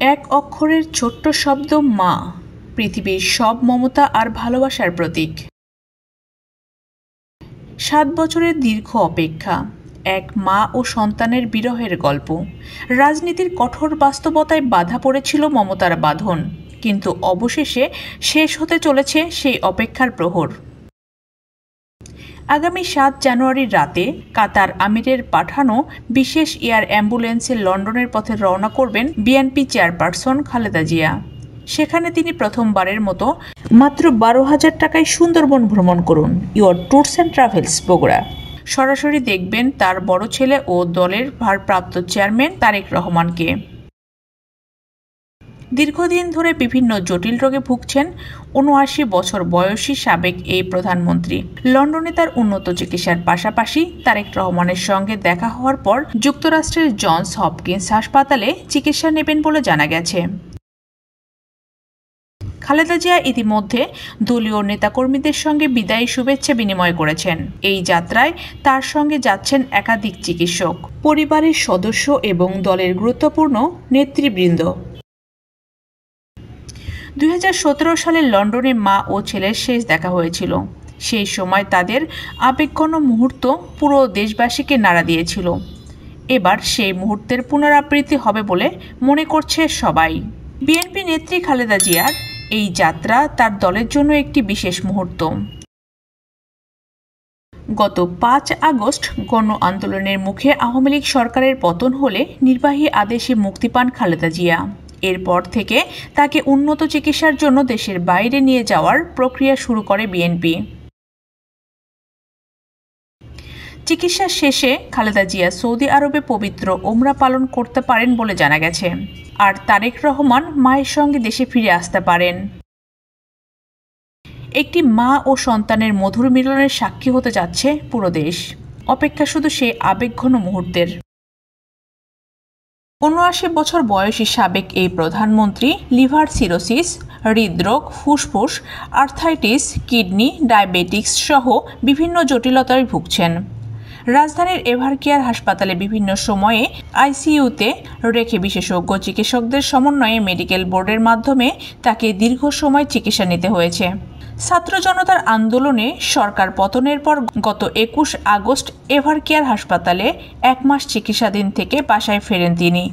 এক অক্ষরের ছোট্ট শব্দ মা, পৃথিবীর সব মমতা আর ভালোবাসার প্রতীক। 7 বছরের দীর্ঘ অপেক্ষা, এক মা ও সন্তানের বিরহের গল্প। রাজনীতির কঠোর বাস্তবতায় বাধা পড়েছিল মমতার বাঁধন, কিন্তু অবশেষে শেষ হতে চলেছে সেই অপেক্ষার প্রহর। আগামী 7 জানুয়ারির রাতে কাতার আমিরের পাঠানো বিশেষ এয়ার অ্যাম্বুলেন্সে লন্ডনের পথে রওনা করবেন বিএনপি চেয়ারপারসন খালেদা জিয়া। সেখানে তিনি প্রথমবারের মতো মাত্র 12,000 টাকায় সুন্দরবন ভ্রমণ করুন your tours and travels Bogura. সরাসরি দেখবেন তার বড় ছেলে ও দলের ভারপ্রাপ্ত চেয়ারম্যান তারেক রহমানকে। দীর্ঘদিন ধরে বিভিন্ন জটিল রোগে ভুগছেন ৭৯ বছর বয়সী সাবেক এই প্রধানমন্ত্রী। লন্ডনে তার উন্নত চিকিৎসার পাশাপাশি তারেক রহমানের সঙ্গে দেখা হওয়ার পর যুক্তরাষ্ট্রের জনস হপকিন্স হাসপাতালে চিকিৎসা নেবেন বলে জানা গেছে। খালেদা জিয়া ইতিমধ্যে দলীয় নেতাকর্মীদের সঙ্গে বিদায়ী শুভেচ্ছা বিনিময় করেছেন। এই যাত্রায় তার সঙ্গে যাচ্ছেন একাধিক চিকিৎসক, পরিবারের সদস্য এবং দলের গুরুত্বপূর্ণ নেতৃবৃন্দ। 2017 সালে লন্ডনে মা ও ছেলের শেষ দেখা হয়েছিল। সেই সময় তাদের আবেগঘন মুহূর্ত পুরো দেশবাসীকে নাড়া দিয়েছিল। এবার সেই মুহূর্তের পুনরাবৃত্তি হবে বলে মনে করছে সবাই। বিএনপি নেত্রী খালেদা জিয়ার এই যাত্রা তার দলের জন্য একটি বিশেষ মুহূর্ত। গত 5 আগস্ট গণ আন্দোলনের মুখে আওয়ামী লীগ সরকারের পতন হলে নির্বাহী আদেশে মুক্তি পান খালেদা জিয়া। এরপর থেকে তাকে উন্নত চিকিৎসার জন্য দেশের বাইরে নিয়ে যাওয়ার প্রক্রিয়া শুরু করে বিএনপি। চিকিৎসা শেষে খালেদা জিয়া সৌদি আরবে পবিত্র ওমরা পালন করতে পারেন বলে জানা গেছে, আর তারেক রহমান মায়ের সঙ্গে দেশে ফিরে আসতে পারেন। একটি মা ও সন্তানের মধুর মিলনের সাক্ষী হতে যাচ্ছে পুরো দেশ। অপেক্ষা শুধু সেই আবেগঘন মুহূর্তের। ৭৯ বছর বয়সী সাবেক এই প্রধানমন্ত্রী লিভার সিরোসিস, হৃদরোগ, ফুসফুস, আর্থাইটিস, কিডনি, ডায়াবেটিক্স সহ বিভিন্ন জটিলতায় ভুগছেন। রাজধানীর এভারকেয়ার হাসপাতালে বিভিন্ন সময়ে আইসিইউতে রেখে বিশেষজ্ঞ চিকিৎসকদের সমন্বয়ে মেডিকেল বোর্ডের মাধ্যমে তাকে দীর্ঘ সময় চিকিৎসা নিতে হয়েছে। ছাত্র জনতার আন্দোলনে সরকার পতনের পর গত 21 আগস্ট এভারকেয়ার হাসপাতালে 1 মাস চিকিৎসাধীন থেকে বাসায় ফেরেন তিনি।